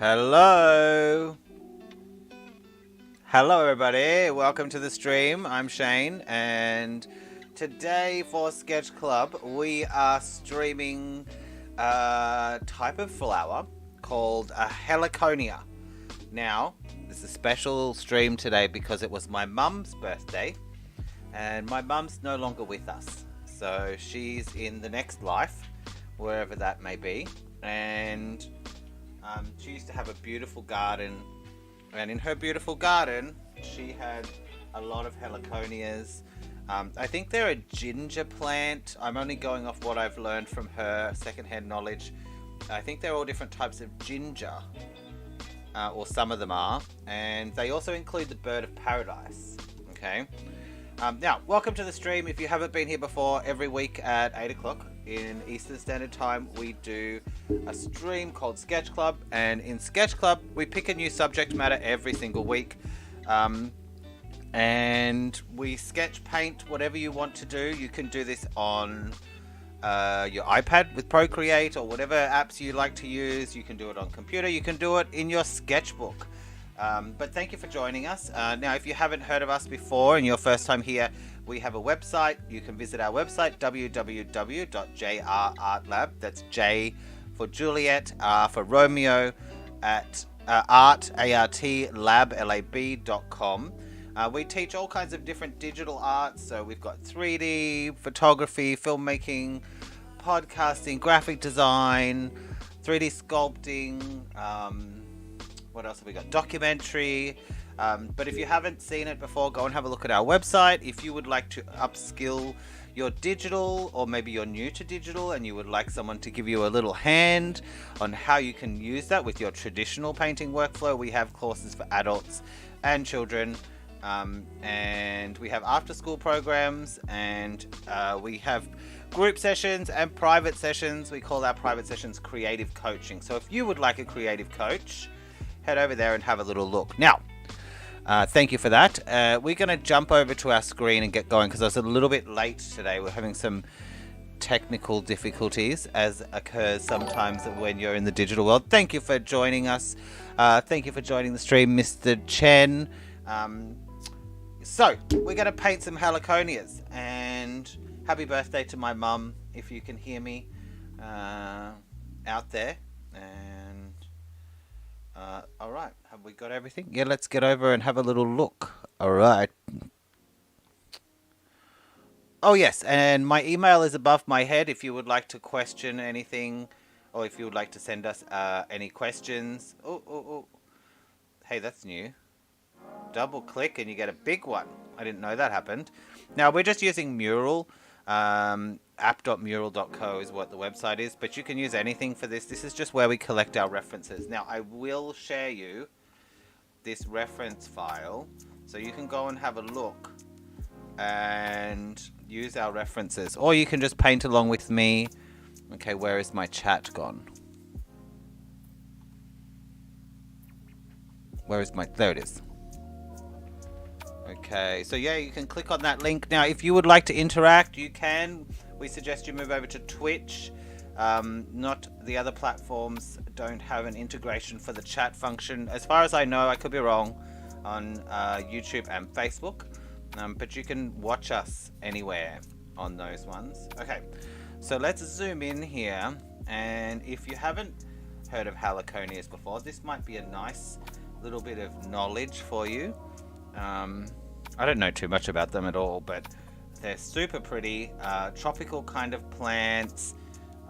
Hello. Hello everybody, welcome to the stream. I'm Shane, and today for Sketch Club we are streaming a type of flower called a Heliconia. Now, this is a special stream today because it was my mum's birthday, and my mum's no longer with us. So she's in the next life, wherever that may be, and she used to have a beautiful garden, and in her beautiful garden she had a lot of Heliconias. I think they're a ginger plant. I'm only going off what I've learned from her secondhand knowledge. I think they're all different types of ginger, or some of them are, and they also include the bird of paradise. Okay. Now, welcome to the stream. If you haven't been here before, every week at 8 o'clock in Eastern Standard Time, we do a stream called Sketch Club, and in Sketch Club, we pick a new subject matter every single week, and we sketch, paint, whatever you want to do. You can do this on your iPad with Procreate or whatever apps you like to use. You can do it on computer. You can do it in your sketchbook. But thank you for joining us. Now, if you haven't heard of us before and your first time here, we have a website. You can visit our website, www.JR ART LAB. That's J for Juliet, R for Romeo, at art, A-R-T, lab, L-A-B.com. We teach all kinds of different digital arts. So we've got 3D, photography, filmmaking, podcasting, graphic design, 3D sculpting, what else have we got? Documentary. But if you haven't seen it before, go and have a look at our website. If you would like to upskill your digital, or maybe you're new to digital and you would like someone to give you a little hand on how you can use that with your traditional painting workflow, we have courses for adults and children. And we have after school programs, and we have group sessions and private sessions. We call our private sessions creative coaching. So if you would like a creative coach, head over there and have a little look. Now, thank you for that. We're going to jump over to our screen and get going because I was a little bit late today. We're having some technical difficulties, as occurs sometimes when you're in the digital world. Thank you for joining us. Thank you for joining the stream, Mr. Chen. So, we're going to paint some Heliconias, and happy birthday to my mum, if you can hear me out there. And alright, have we got everything? Yeah, let's get over and have a little look. Alright. Oh yes, and my email is above my head if you would like to question anything, or if you would like to send us any questions. Oh. Hey, that's new. Double click and you get a big one. I didn't know that happened. Now, we're just using Mural. App.mural.co is what the website is, but you can use anything for this. This is just where we collect our references. Now, I will share you this reference file so you can go and have a look and use our references, or you can just paint along with me. Okay, where is my chat gone? There it is. Okay, so yeah, you can click on that link. Now, if you would like to interact, you can. We suggest you move over to Twitch. Not the other platforms don't have an integration for the chat function. As far as I know, I could be wrong, on YouTube and Facebook. But you can watch us anywhere on those ones. Okay, so let's zoom in here. And if you haven't heard of Heliconias before, this might be a nice little bit of knowledge for you. I don't know too much about them at all, but they're super pretty, tropical kind of plants.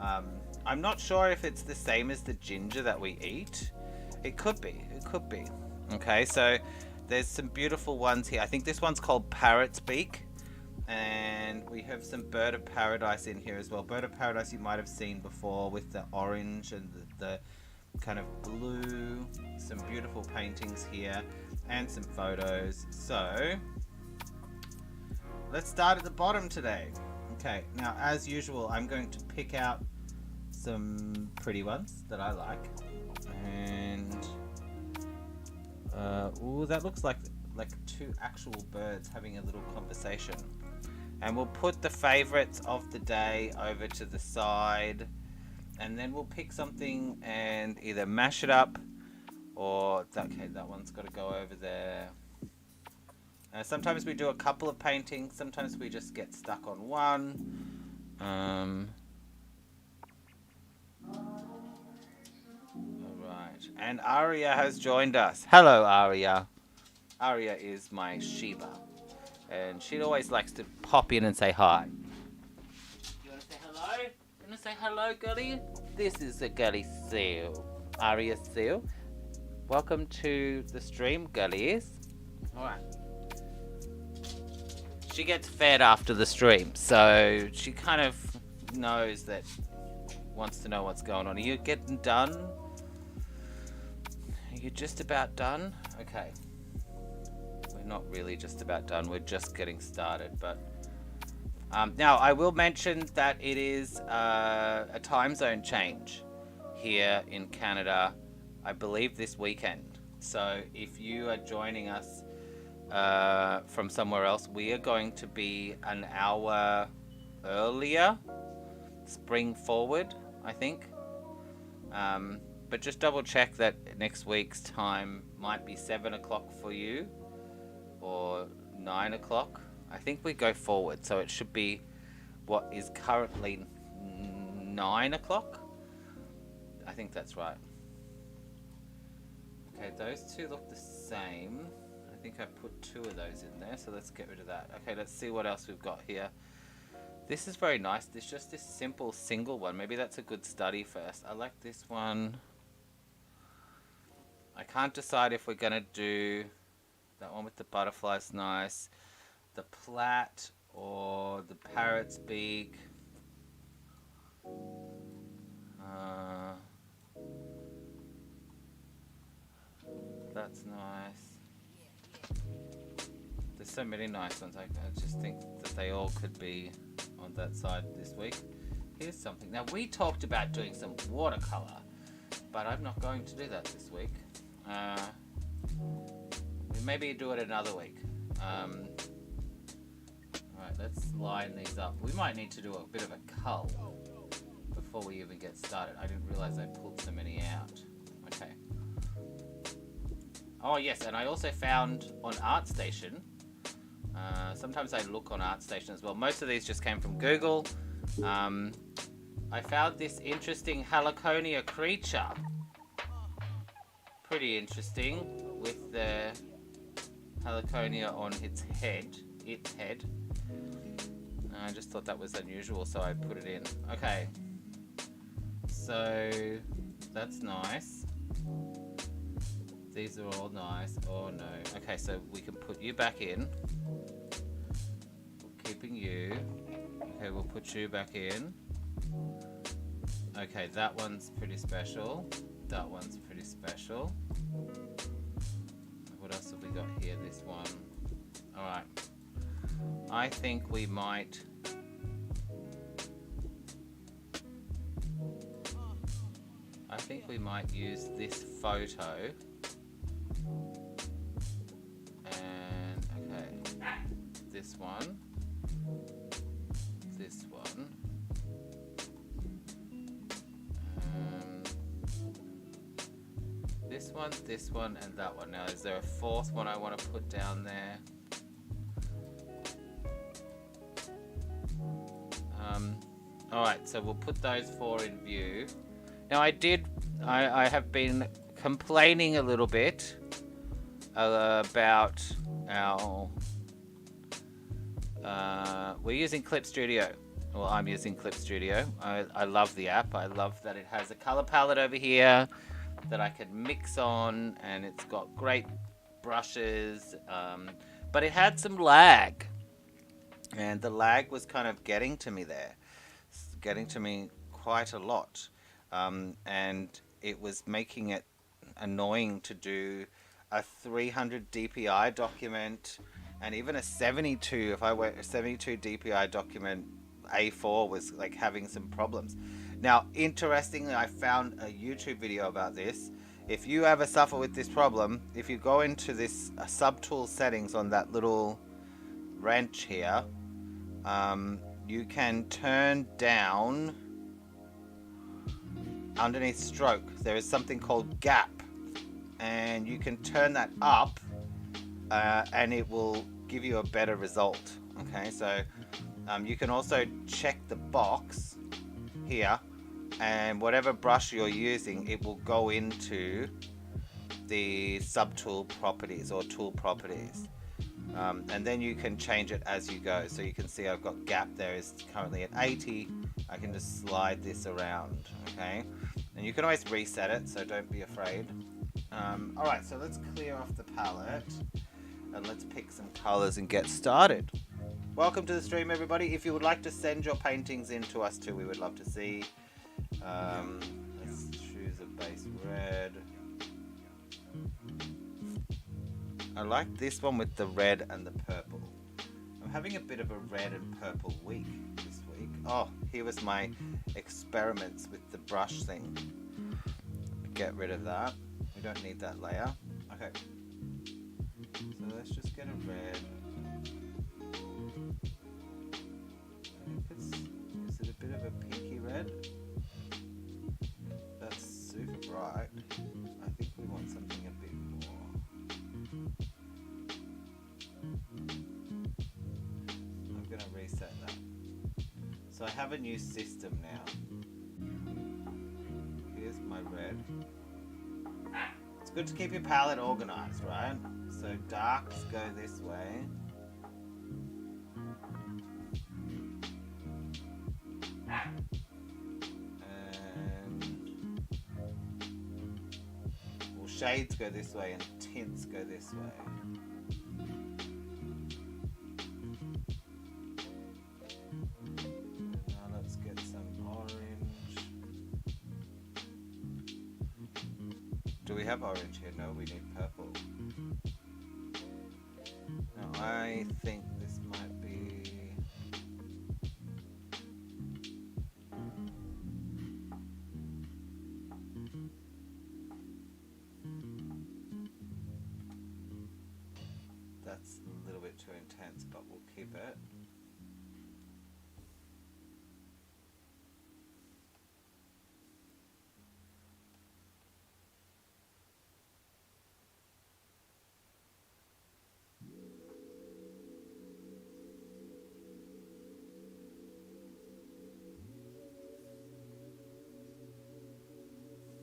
I'm not sure if it's the same as the ginger that we eat. It could be. Okay, so there's some beautiful ones here. I think this one's called Parrot's Beak, and we have some bird of paradise in here as well. Bird of paradise you might have seen before with the orange and the kind of blue. Some beautiful paintings here and some photos. So let's start at the bottom today. Okay, now as usual, I'm going to pick out some pretty ones that I like, and ooh, that looks like two actual birds having a little conversation. And we'll put the favorites of the day over to the side, and then we'll pick something and either mash it up Or, okay, that one's got to go over there. Sometimes we do a couple of paintings. Sometimes we just get stuck on one. Alright. And Aria has joined us. Hello, Aria. Aria is my Shiba. And she always likes to pop in and say hi. You want to say hello? You want to say hello, girlie? This is a girlie Seal. Aria Seal. Welcome to the stream, girlies. Alright. She gets fed after the stream, so she kind of knows that, wants to know what's going on. Are you getting done? Are you just about done? Okay. We're not really just about done, we're just getting started, but now I will mention that it is a time zone change here in Canada, I believe this weekend. So if you are joining us from somewhere else, we are going to be an hour earlier, spring forward, I think. But just double check that next week's time might be 7 o'clock for you, or 9 o'clock. I think we go forward, so it should be what is currently 9 o'clock. I think that's right. Okay, those two look the same. I think I put 2 of those in there, so let's get rid of that. Okay, let's see what else we've got here. This is very nice. There's just this simple single one. Maybe that's a good study first. I like this one. I can't decide if we're going to do that one with the butterflies, nice. The plait or the parrot's beak. That's nice. There's so many nice ones. I just think that they all could be on that side this week. Here's something. Now, we talked about doing some watercolor, but I'm not going to do that this week. We maybe do it another week. Alright, let's line these up. We might need to do a bit of a cull before we even get started. I didn't realize I pulled so many out. Okay. Oh yes, and I also found on ArtStation, sometimes I look on ArtStation as well. Most of these just came from Google. I found this interesting Heliconia creature. Pretty interesting, with the Heliconia on its head. I just thought that was unusual, so I put it in. Okay. So, that's nice. These are all nice. Oh no. Okay, so we can put you back in. We're keeping you. Okay, we'll put you back in. Okay, that one's pretty special. That one's pretty special. What else have we got here? This one. Alright. I think we might... use this photo. And, okay. This one. This one. This one, and that one. Now, is there a fourth one I want to put down there? Alright, so we'll put those 4 in view. Now, I have been complaining a little bit about our... we're using Clip Studio. Well, I'm using Clip Studio. I love the app. I love that it has a color palette over here that I can mix on, and it's got great brushes, but it had some lag, and the lag was kind of getting to me there, getting to me quite a lot, and it was making it annoying to do a 300 DPI document, and even a 72, if I went a 72 DPI document A4 was like having some problems. Now, interestingly, I found a YouTube video about this. If you ever suffer with this problem, if you go into this subtool settings on that little wrench here, you can turn down underneath stroke. There is something called gap, and you can turn that up and it will give you a better result. Okay, so you can also check the box here, and whatever brush you're using, it will go into the subtool properties or tool properties, and then you can change it as you go. So you can see I've got gap there is currently at 80. I can just slide this around, okay, and you can always reset it, so don't be afraid. Alright, so let's clear off the palette and let's pick some colors and get started. Welcome to the stream, everybody. If you would like to send your paintings in to us too, we would love to see. Let's choose a base red. I like this one with the red and the purple. I'm having a bit of a red and purple week this week. Oh, here was my experiments with the brush thing. Get rid of that. We don't need that layer. Okay. So let's just get a red. Is it a bit of a pinky red? That's super bright. I think we want something a bit more. I'm going to reset that. So I have a new system now. Here's my red. It's good to keep your palette organized, right? So darks go this way. Shades go this way and tints go this way. Now let's get some orange. Do we have orange here? No, we need purple. Now I think this might be... That's a little bit too intense, but we'll keep it.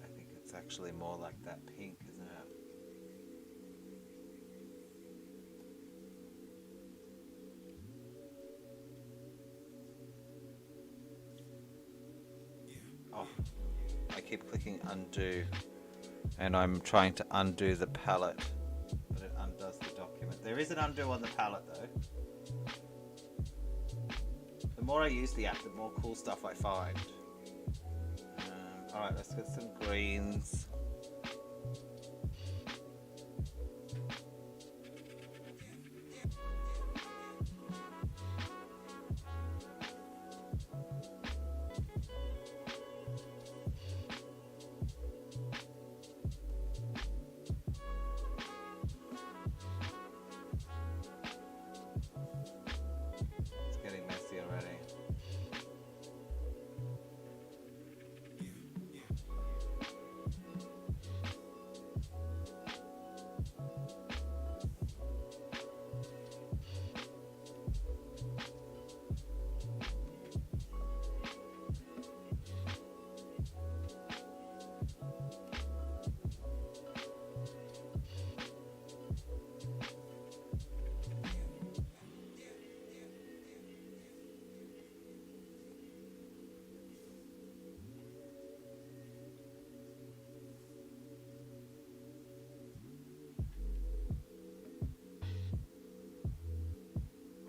I think it's actually more like that pink, isn't it? Oh, I keep clicking undo, and I'm trying to undo the palette, but it undoes the document. There is an undo on the palette though. The more I use the app, the more cool stuff I find. Alright, let's get some greens.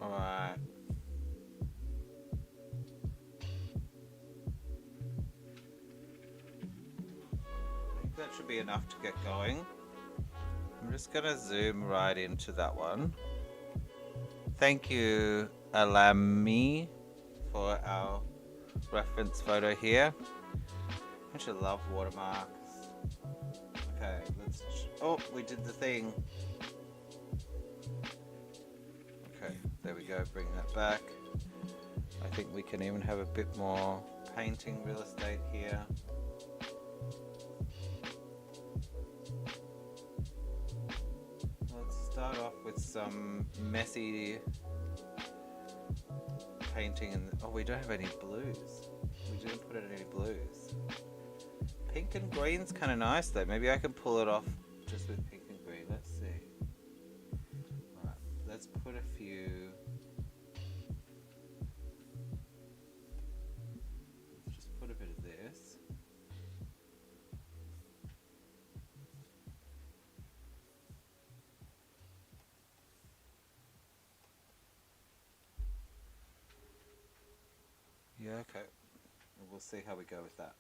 Alright. I think that should be enough to get going. I'm just going to zoom right into that one. Thank you, Alami, for our reference photo here. I should love watermarks. Okay, let's... Oh, we did the thing. Okay, there we go, bring that back. I think we can even have a bit more painting real estate here. with some messy painting, and oh, we don't have any blues. We didn't put in any blues. Pink and green's kind of nice though. Maybe I can pull it off just with pink and green. Let's see. Alright, let's put a few. Let's just put a bit of this. Yeah, okay. We'll see how we go with that.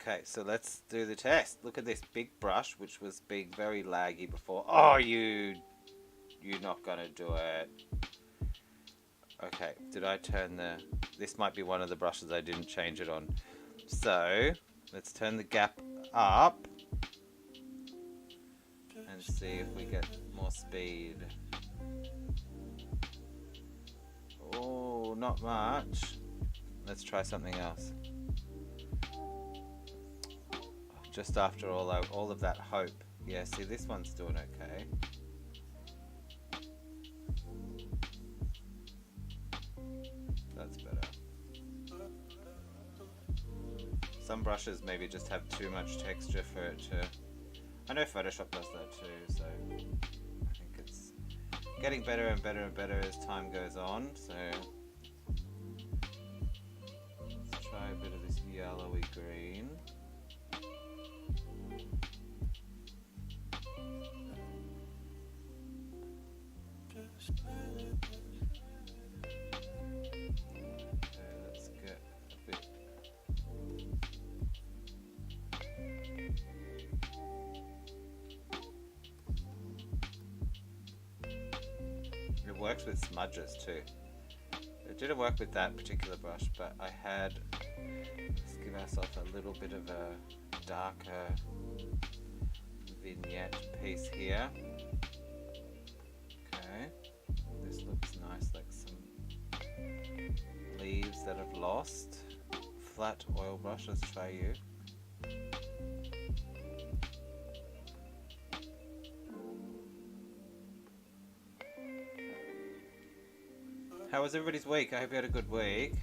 Okay, so let's do the test. Look at this big brush, which was being very laggy before. Oh, you're not gonna do it. Okay, did I turn the... This might be one of the brushes I didn't change it on. So, let's turn the gap up and see if we get more speed. Oh, not much. Let's try something else. Just after all of that hope. Yeah, see, this one's doing okay. That's better. Some brushes maybe just have too much texture for it to... I know Photoshop does that too, so I think it's getting better and better and better as time goes on, so let's try a bit of this yellowy green. Okay, let's get a bit. It works with smudges too. It didn't work with that particular brush, but I had, let's give ourselves a little bit of a darker vignette piece here. Okay, this looks nice, like some leaves that have lost. Flat oil brush, let's try you. How was everybody's week? I hope you had a good week.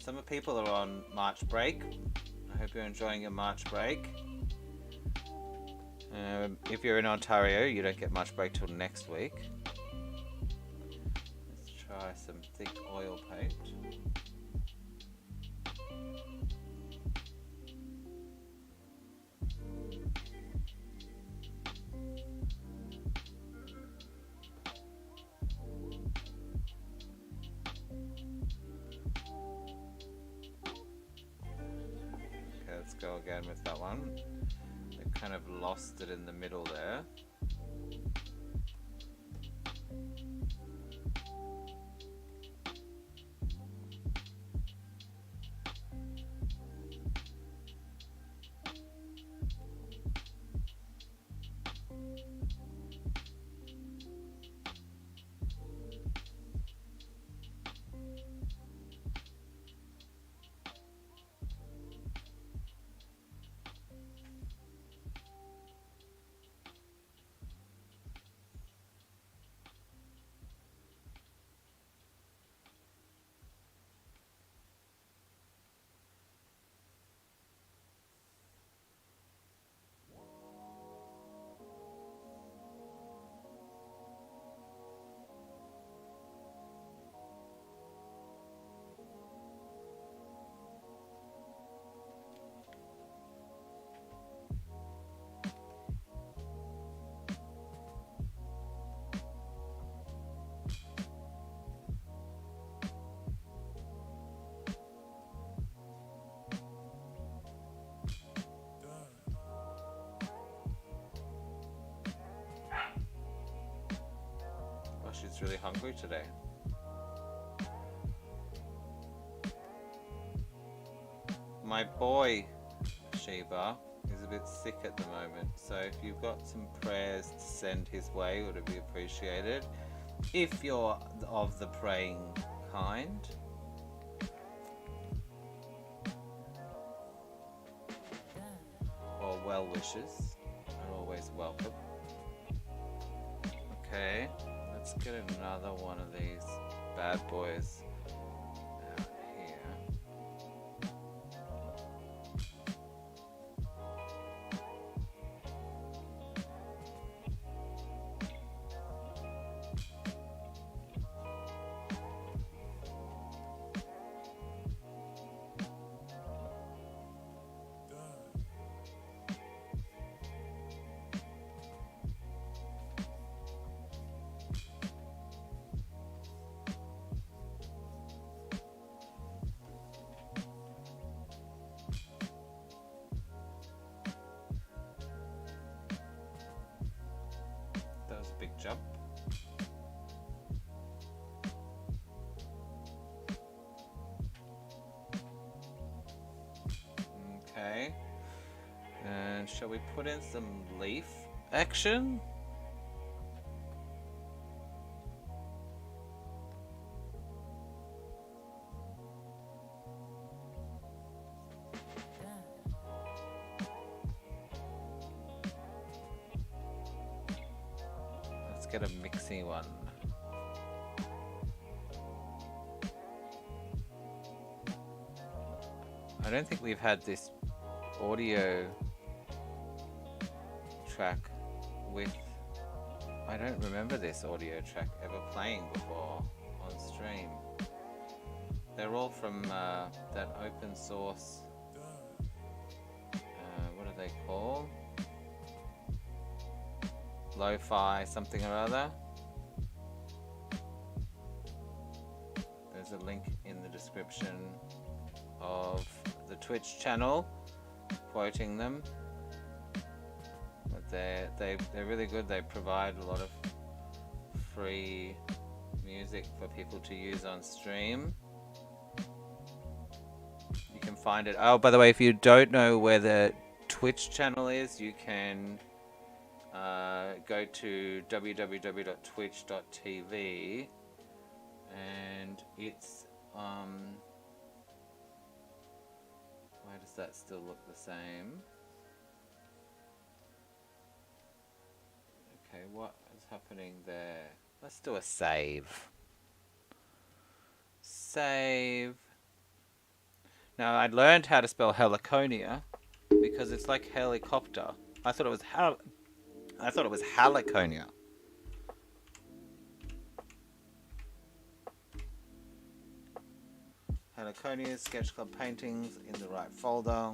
Some people are on March break. I hope you're enjoying your March break. If you're in Ontario, you don't get March break till next week. Let's try some thick oil paint. Let's go again with that one. I kind of lost it in the middle there. She's really hungry today. My boy Sheba is a bit sick at the moment, so if you've got some prayers to send his way, it would be appreciated. If you're of the praying kind. Or well wishes are always welcome. Okay, let's get another one of these bad boys out here. That was a big jump. Okay. And shall we put in some leaf action? Let's get a mixy one. I don't think we've had this audio track with... I don't remember this audio track ever playing before on stream. They're all from that open source... what are they called? Lo-fi something or other. There's a link in the description of the Twitch channel quoting them. But they're really good. They provide a lot of free music for people to use on stream. You can find it. Oh, by the way, if you don't know where the Twitch channel is, you can go to www.twitch.tv, and it's why does that still look the same? Okay, what is happening there? Let's do a save. Save. Now I learned how to spell Heliconia because it's like helicopter. I thought it was Heliconia. Heliconias, SketchClub paintings in the right folder.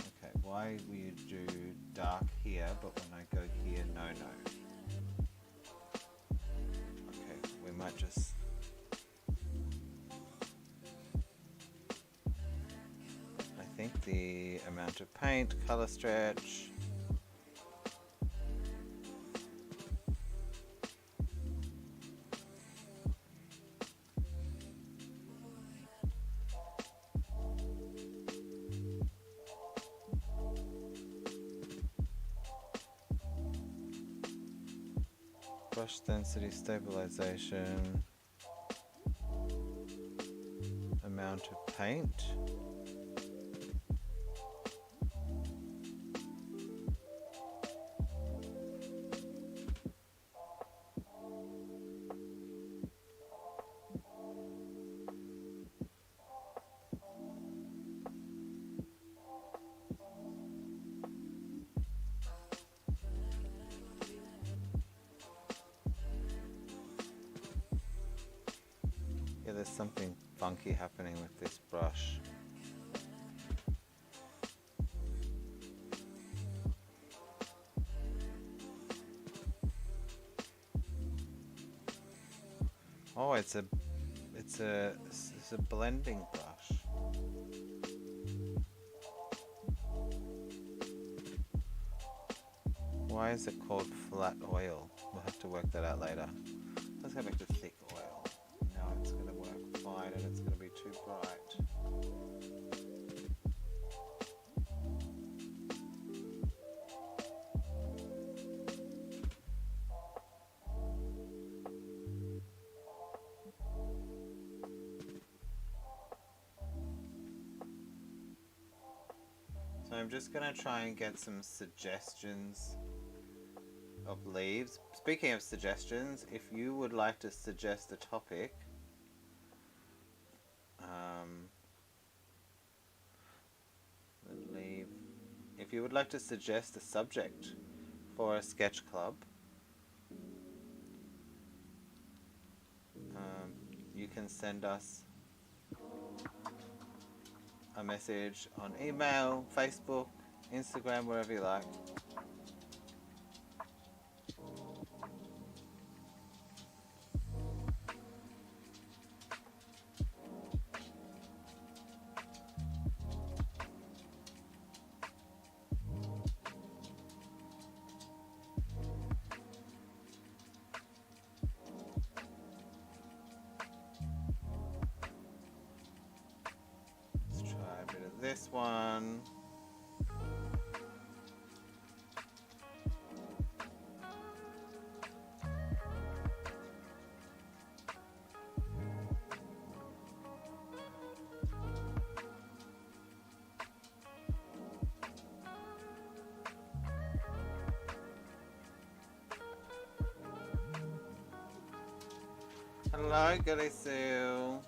Okay, why will you do dark here, but when I go here, no. Okay, we might just... I think the amount of paint, color stretch... brush density, stabilization, amount of paint. Yeah, there's something funky happening with this brush. Oh, it's a blending brush. Why is it called flat oil? We'll have to work that out later. Let's go back to thick oil. Now it's going to work fine and it's going to be too bright. I'm just going to try and get some suggestions of leaves. Speaking of suggestions, if you would like to suggest a topic, if you would like to suggest a subject for a sketch club, you can send us a message on email, Facebook, Instagram, wherever you like. This one. Hello, Gilly Sue.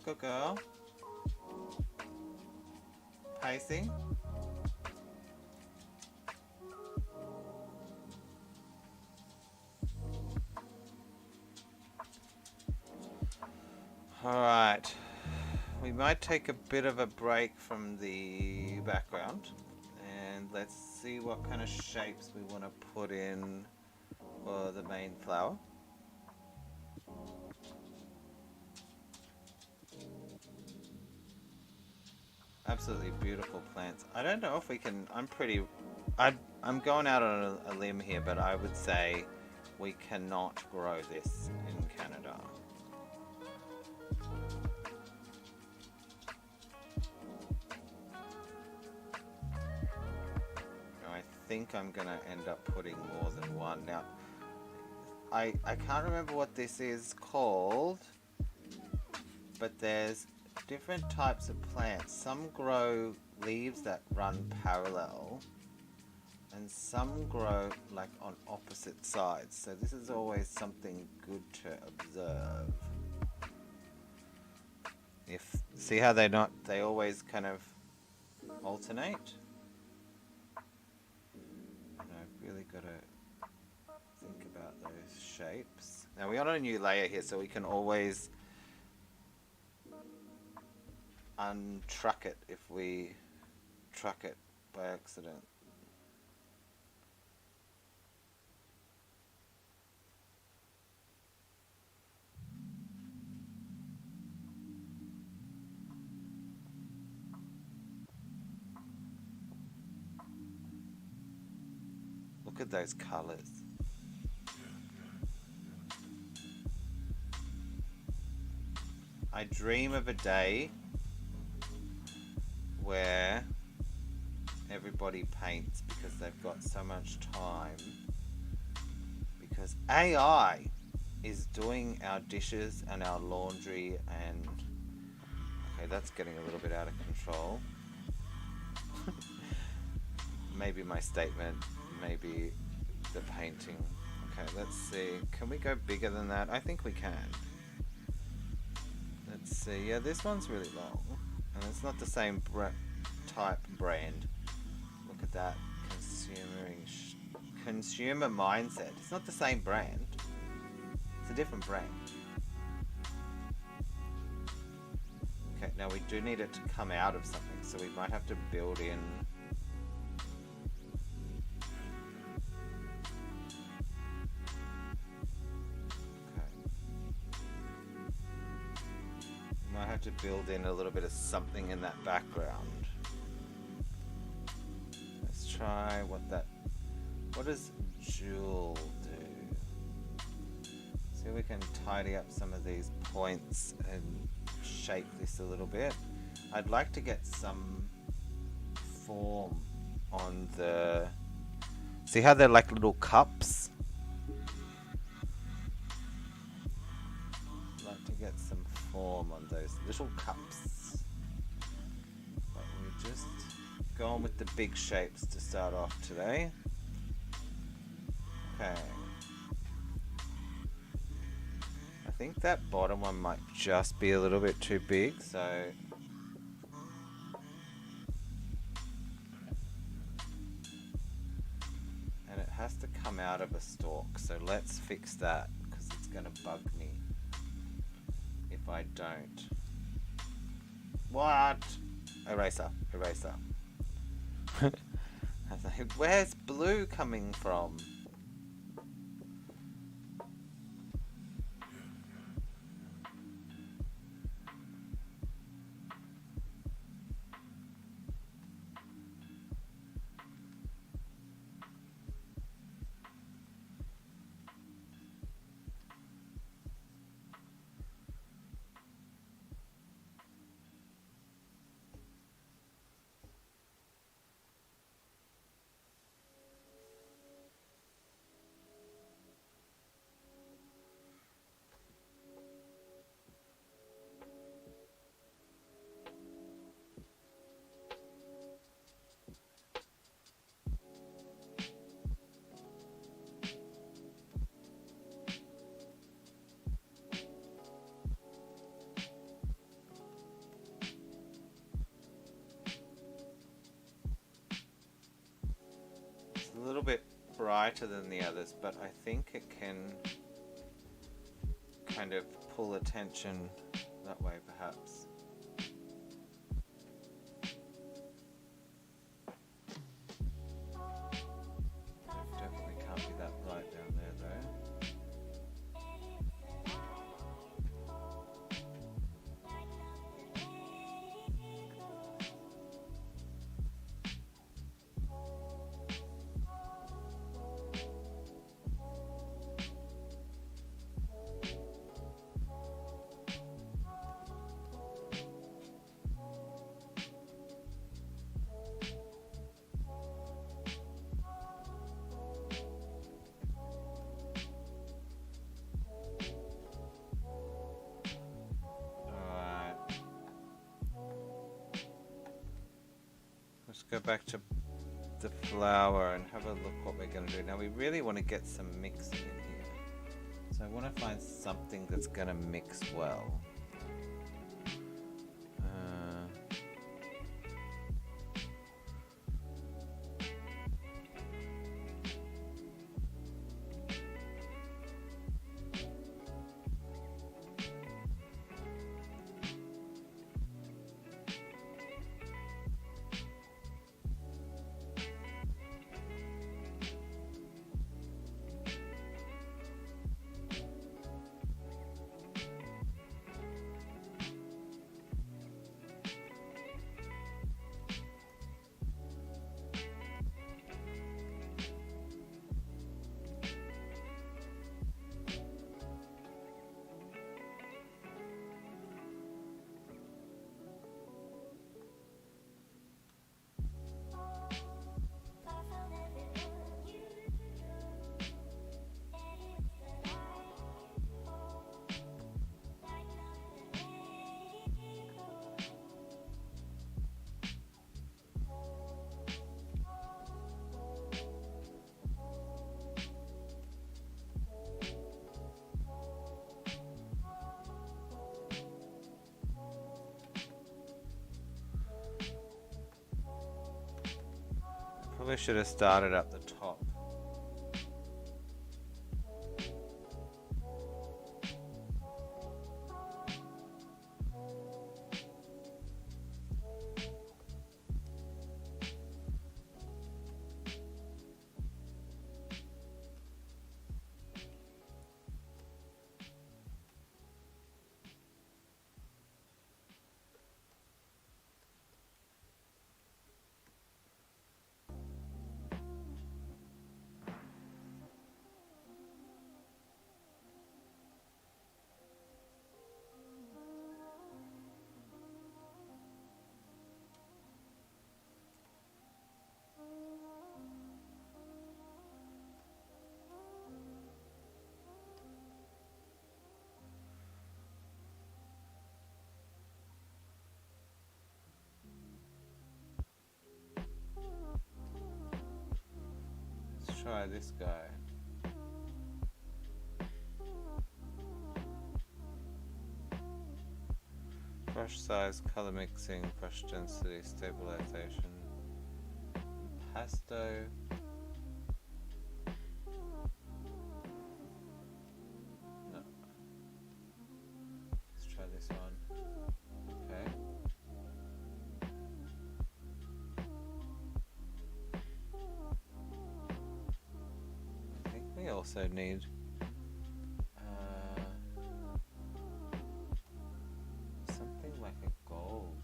Good girl. Pacing. Alright. We might take a bit of a break from the background and let's see what kind of shapes we want to put in for the main flower. Absolutely beautiful plants. I don't know if we can, I'm going out on a limb here, but I would say we cannot grow this in Canada. I think I'm going to end up putting more than one. Now, I can't remember what this is called, but there's different types of plants. Some grow leaves that run parallel and some grow like on opposite sides, so this is always something good to observe. See how they always kind of alternate, and I've really got to think about those shapes. Now we're on a new layer here, so we can always untruck it if we truck it by accident. Look at those colors. I dream of a day where everybody paints because they've got so much time, because AI is doing our dishes and our laundry, and okay, that's getting a little bit out of control. Maybe my statement, maybe the painting. Okay, let's see, can we go bigger than that? I think we can. Let's see, yeah, this one's really long. And it's not the same type brand. Look at that consumer mindset. It's not the same brand. It's a different brand. Okay, now we do need it to come out of something, so we might have to build in. To build in a little bit of something in that background. Let's try what does jewel do? See if we can tidy up some of these points and shape this a little bit. I'd like to get some form on the, see how they're like little cups? form on those little cups. But we're just going with the big shapes to start off today. Okay. I think that bottom one might just be a little bit too big, so and it has to come out of a stalk, so let's fix that because it's going to bug me if I don't. What? Eraser, eraser. I was like, where's blue coming from? A little bit brighter than the others, but I think it can kind of pull attention that way perhaps. Definitely can't be that bright down there though. Let's go back to the flower and have a look what we're going to do. Now we really want to get some mixing in here. So I want to find something that's going to mix well. Probably should have started up the top. try this guy. Brush size, color mixing, brush density, stabilization, impasto. No. Let's try this one. Okay. I think we also need something like a gold.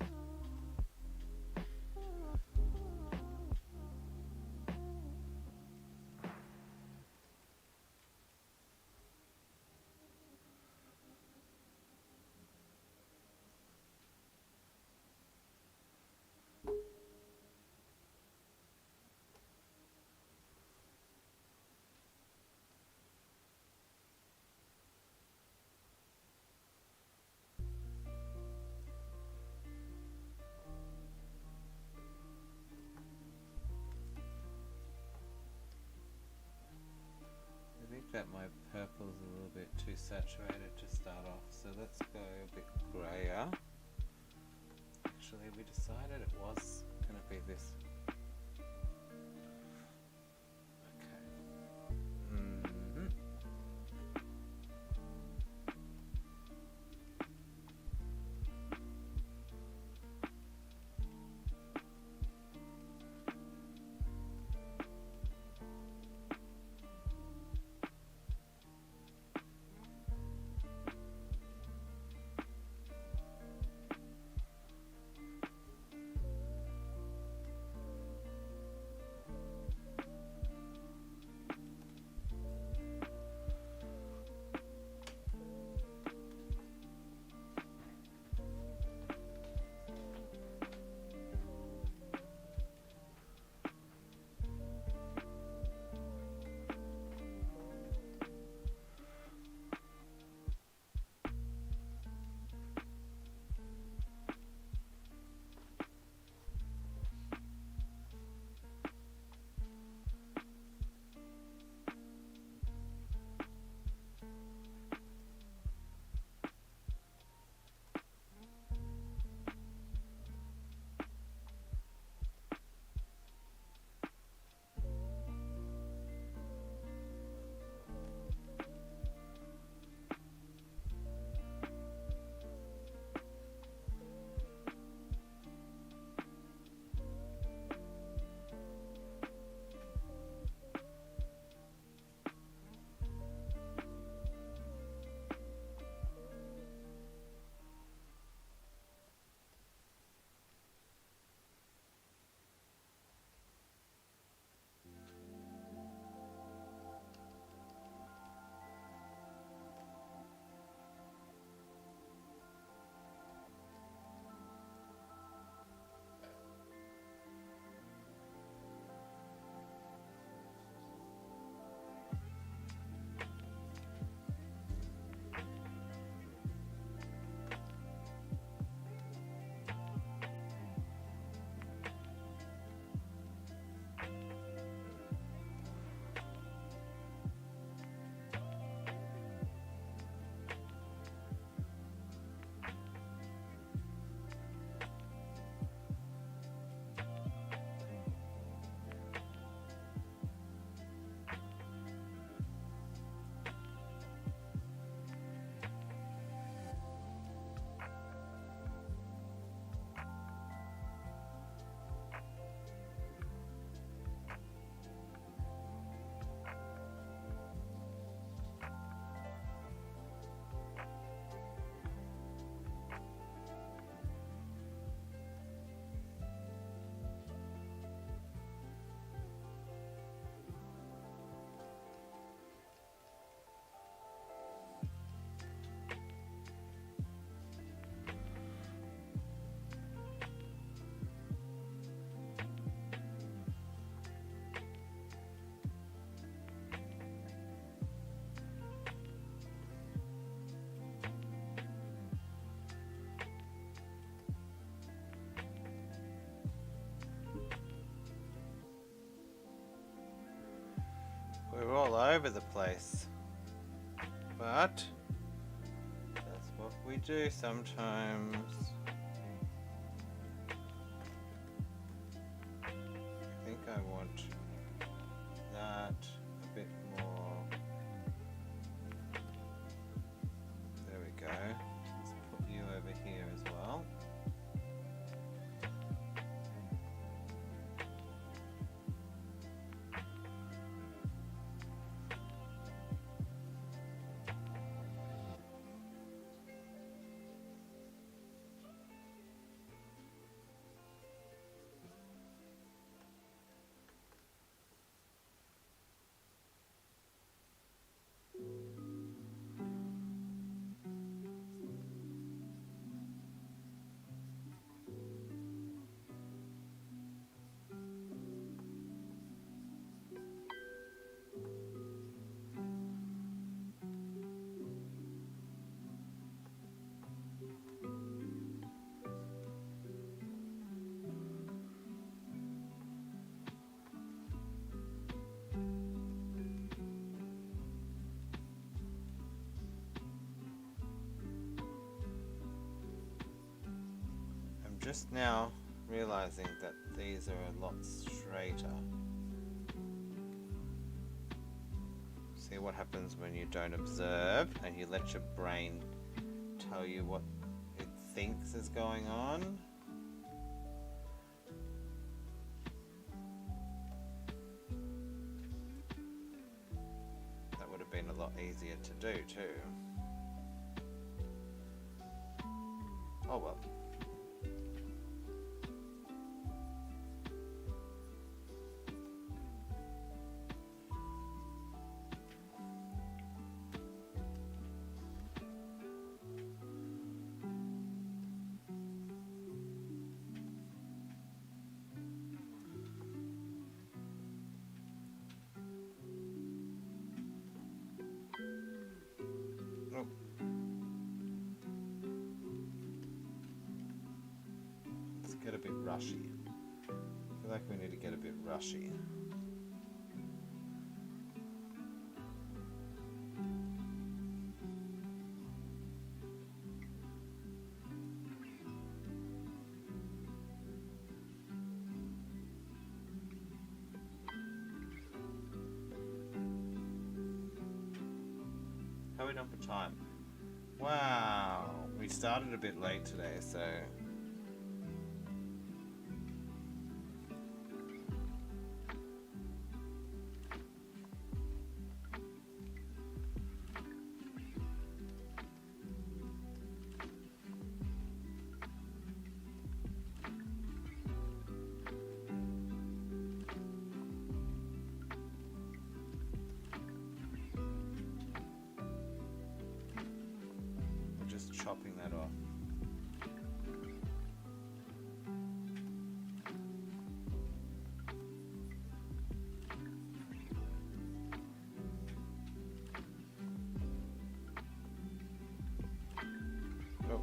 I think that my purple's a little bit too saturated to start off, so let's go a bit grayer. Actually, we decided it was going to be this. Okay. all over the place. But that's what we do sometimes. I think I want that a bit more. There we go. Let's put you over here as well. Just now realizing that these are a lot straighter. See what happens when you don't observe and you let your brain tell you what it thinks is going on. That would have been a lot easier to do too. Oh well. Get a bit rushy. I feel like we need to get a bit rushy. How are we done for time? Wow, we started a bit late today, so chopping that off. Oh.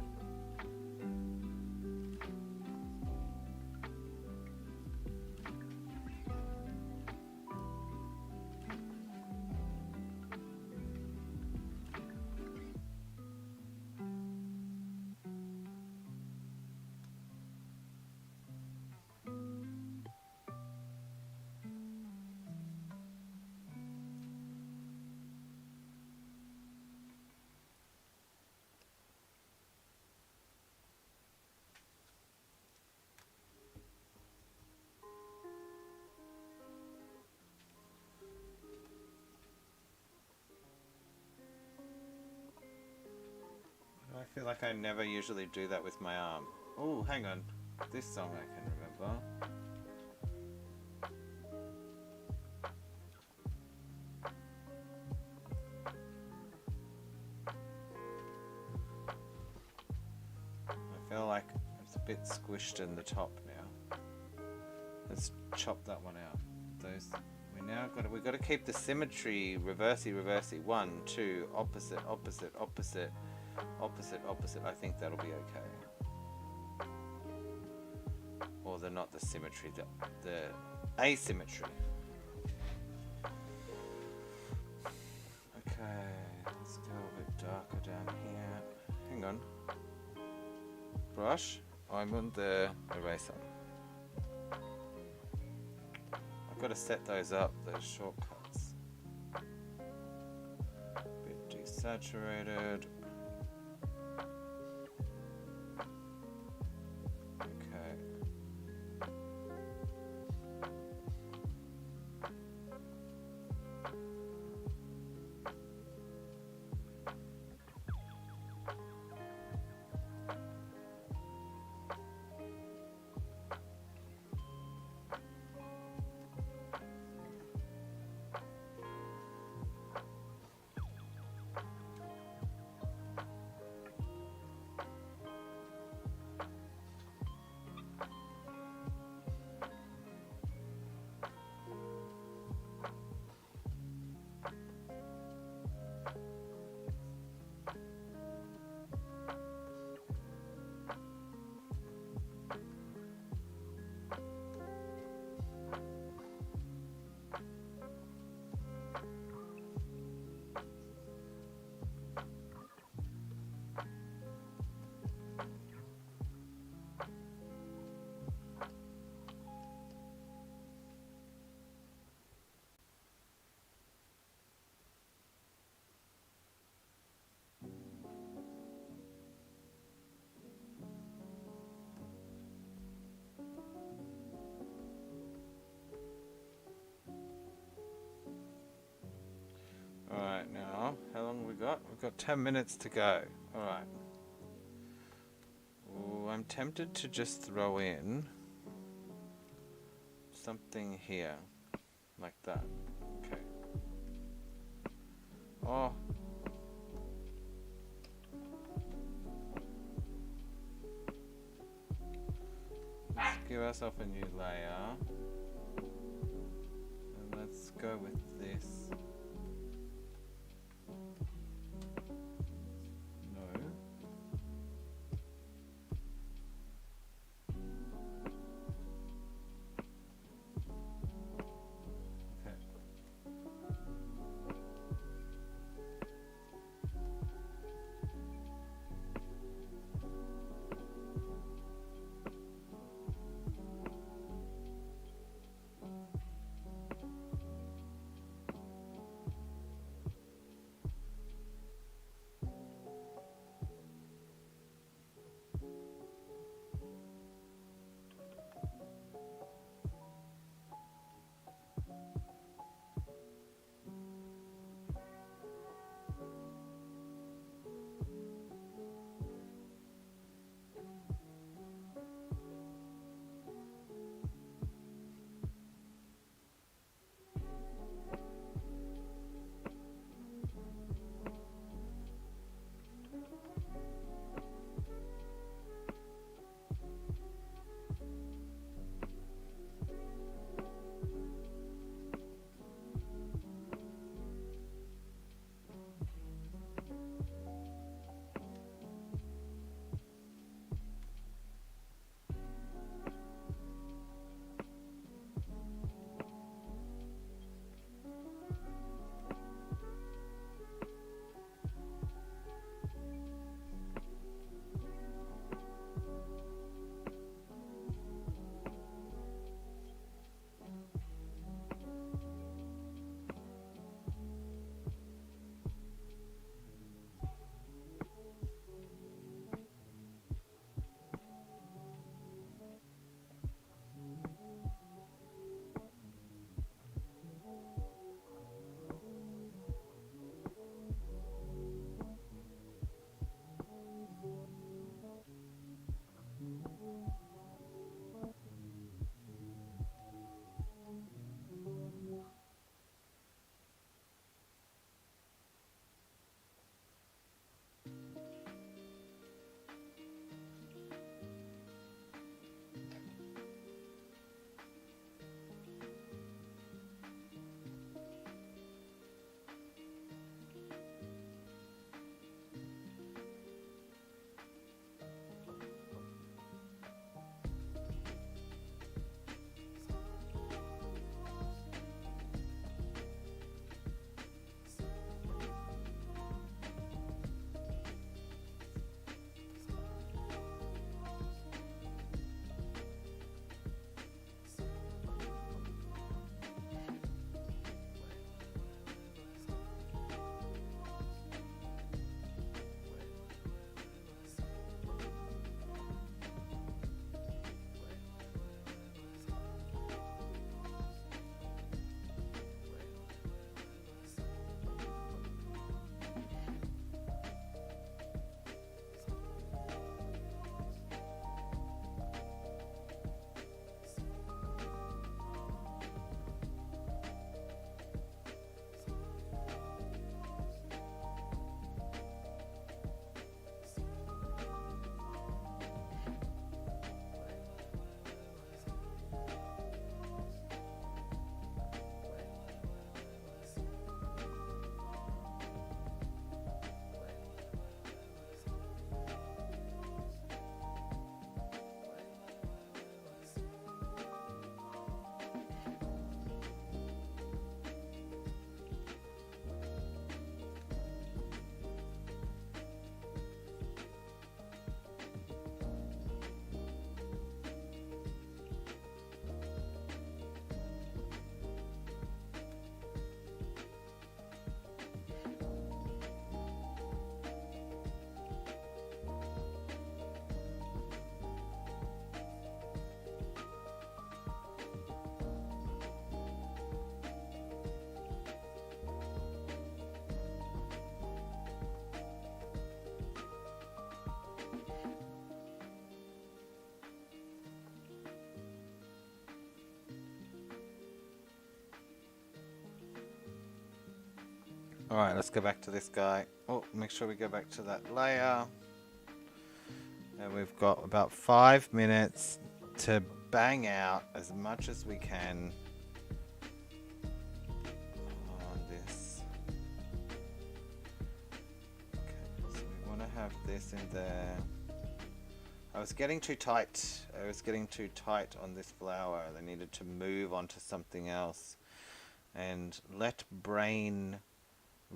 I feel like I never usually do that with my arm. Oh, hang on. This song I can remember. I feel like it's a bit squished in the top now. Let's chop that one out. We've got to keep the symmetry reversey. 1, 2, opposite. I think that'll be okay. Or not the symmetry, the asymmetry. let's go a bit darker down here. Hang on. Brush. I'm on the eraser. I've got to set those up, those shortcuts. A bit desaturated. Okay. Alright, now, how long have we got? We've got 10 minutes to go. Alright. I'm tempted to just throw in something here, like that. Okay. Oh. Let's give ourselves a new layer. And let's go with this. Alright, let's go back to this guy. Oh, make sure we go back to that layer. And we've got about 5 minutes to bang out as much as we can on this. Okay, so we want to have this in there. I was getting too tight. I was getting too tight on this flower. I needed to move on to something else and let brain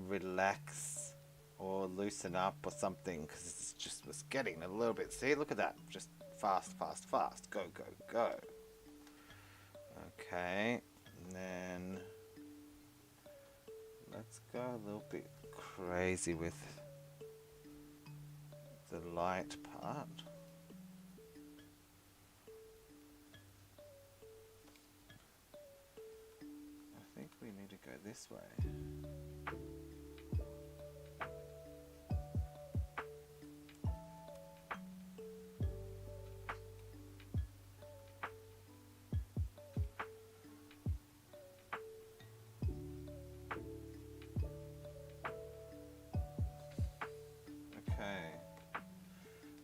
relax or loosen up or something, because it just was getting a little bit. See, look at that. Just fast, fast, fast. Go, go, go. Okay. And then let's go a little bit crazy with the light part. I think we need to go this way.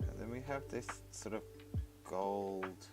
And then we have this sort of gold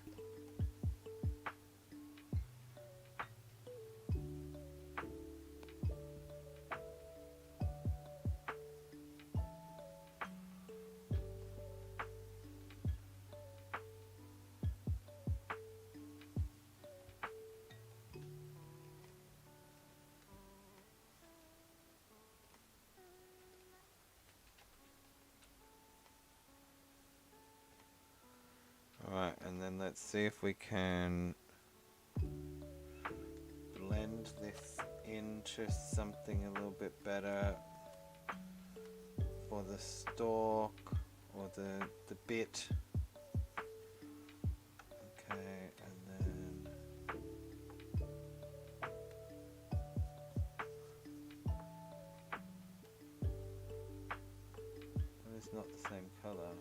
Alright, and then let's see if we can blend this into something a little bit better for the stalk or the bit. Okay, and then it's not the same color.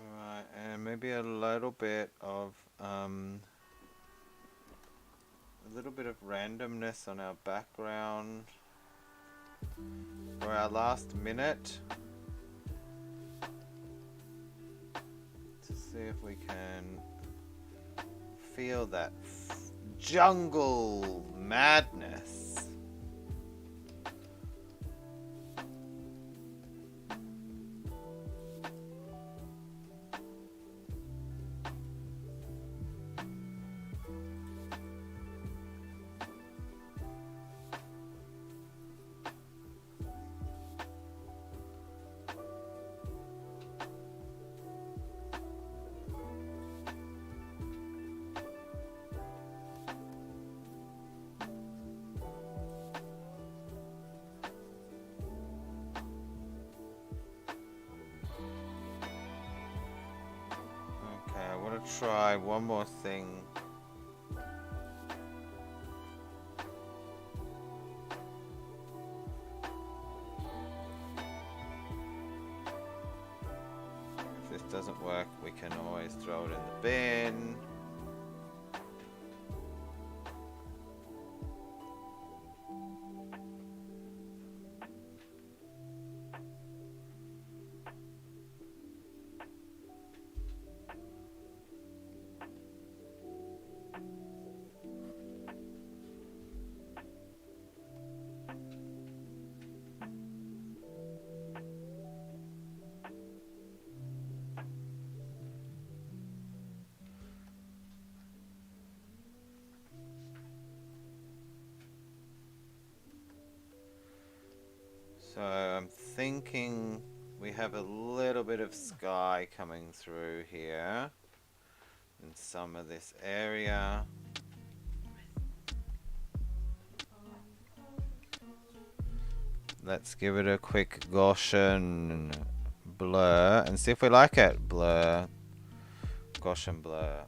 Alright, and maybe a little bit of randomness on our background for our last minute to see if we can feel that jungle madness. I want to try one more thing. If this doesn't work, we can always throw it in the bin. So I'm thinking we have a little bit of sky coming through here in some of this area. Let's give it a quick Gaussian blur and see if we like it. Blur, Gaussian blur.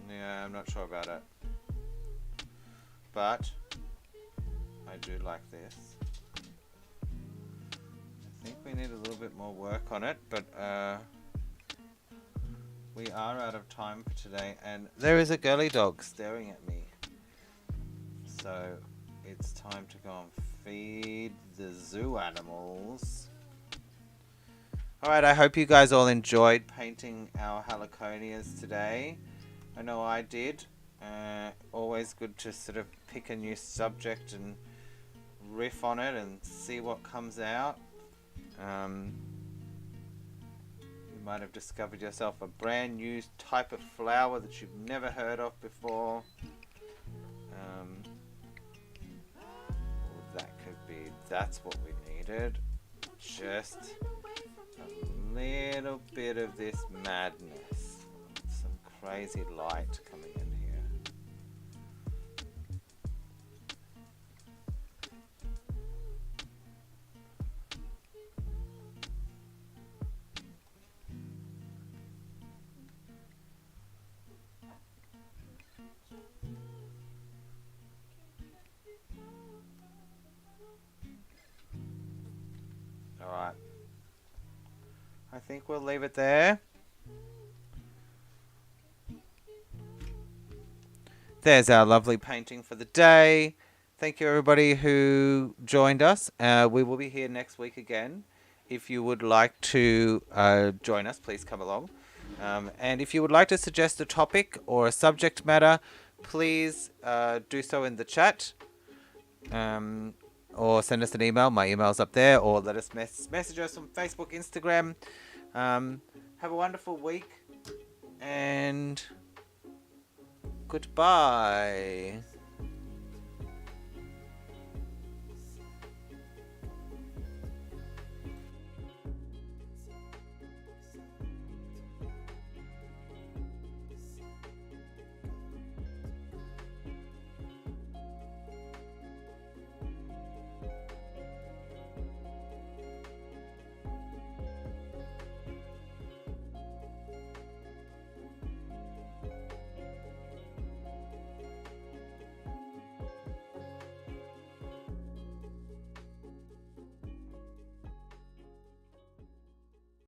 Yeah, I'm not sure about it, but I do like this. I think we need a little bit more work on it, but we are out of time for today, and there is a girly dog staring at me, so it's time to go and feed the zoo animals. Alright, I hope you guys all enjoyed painting our Heliconias today. I know I did. Always good to sort of pick a new subject and riff on it and see what comes out. You might have discovered yourself a brand new type of flower that you've never heard of before. That's what we needed. Just a little bit of this madness. Some crazy light coming in here. Alright. I think we'll leave it there. There's our lovely painting for the day. Thank you everybody who joined us. We will be here next week again. If you would like to join us, please come along. And if you would like to suggest a topic or a subject matter, please do so in the chat. Or send us an email. My email's up there. Or let us message us on Facebook, Instagram. Have a wonderful week. And goodbye.